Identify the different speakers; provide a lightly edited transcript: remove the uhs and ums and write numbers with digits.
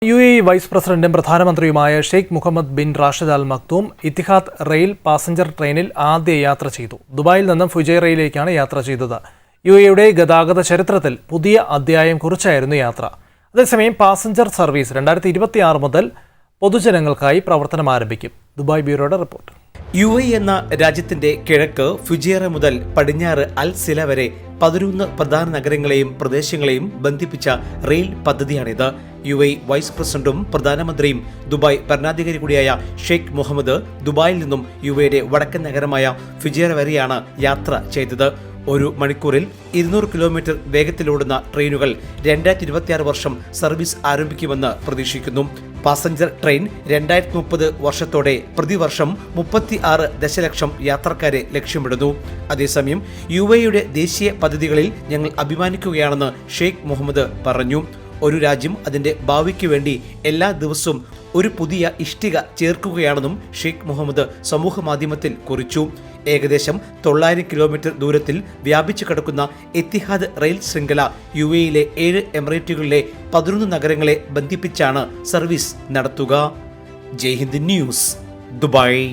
Speaker 1: UAE vice പ്രസിഡന്റും പ്രധാനമന്ത്രിയുമായ Sheikh Mohammed bin Rashid Al Maktoum Etihad Rail passenger ട്രെയിനിൽ ആദ്യ യാത്ര ചെയ്തു. ദുബായിൽ നിന്നും ഫുജൈറയിലേക്കാണ് യാത്ര ചെയ്തത്. UAEയുടെ ഗതാഗത ചരിത്രത്തിൽ പുതിയ അധ്യായം കുറിച്ചായിരുന്നു യാത്ര. അതേസമയം പാസഞ്ചർ സർവീസ് 2026 മുതൽ പൊതുജനങ്ങൾക്കായി പ്രവർത്തനം ആരംഭിക്കും. Dubai ബ്യൂറോയുടെ report.
Speaker 2: UAE എന്ന രാജ്യത്തിന്റെ കിഴക്ക് ഫുജൈറ മുതൽ പടിഞ്ഞാറ് അൽ സില വരെ 11 പ്രധാന നഗരങ്ങളെയും പ്രദേശങ്ങളെയും ബന്ധിപ്പിച്ച റെയിൽ പദ്ധതിയാണിത്. UAE വൈസ് പ്രസിഡന്റും പ്രധാനമന്ത്രിയും ദുബായ് ഭരണാധികാരി കൂടിയായ ഷെയ്ഖ് മുഹമ്മദ് ദുബായിൽ നിന്നും UAEയുടെ വടക്കൻ നഗരമായ ഫുജൈറ വരെയാണ് യാത്ര ചെയ്തത്. 1 മണിക്കൂറിൽ 200 കിലോമീറ്റർ വേഗത്തിലോടുന്ന ട്രെയിനുകൾ 2026 വർഷം സർവീസ് ആരംഭിക്കുമെന്ന് പ്രതീക്ഷിക്കുന്നു. പാസഞ്ചർ ട്രെയിൻ 2030 വർഷത്തോടെ പ്രതിവർഷം 36 ദശലക്ഷം യാത്രക്കാരെ ലക്ഷ്യമിടുന്നു. അതേസമയം UAEയുടെ ദേശീയ പദ്ധതികളിൽ ഞങ്ങൾ അഭിമാനിക്കുകയാണെന്ന് ഷെയ്ഖ് മുഹമ്മദ് പറഞ്ഞു. ഒരു രാജ്യം അതിന്റെ ഭാവിക്ക് വേണ്ടി എല്ലാ ദിവസവും ഒരു പുതിയ ഇഷ്ടിക ചേർക്കുകയാണെന്നും ഷെയ്ഖ് മുഹമ്മദ് സമൂഹ മാധ്യമത്തിൽ കുറിച്ചു. ഏകദേശം 900 കിലോമീറ്റർ ദൂരത്തിൽ വ്യാപിച്ചു കിടക്കുന്ന എത്തിഹാദ് റെയിൽ ശൃംഖല UAEയിലെ 7 എമിറേറ്റുകളിലെ 11 നഗരങ്ങളെ ബന്ധിപ്പിച്ചാണ് സർവീസ് നടത്തുക. ജയ് ഹിന്ദ് ന്യൂസ്, ദുബായ്.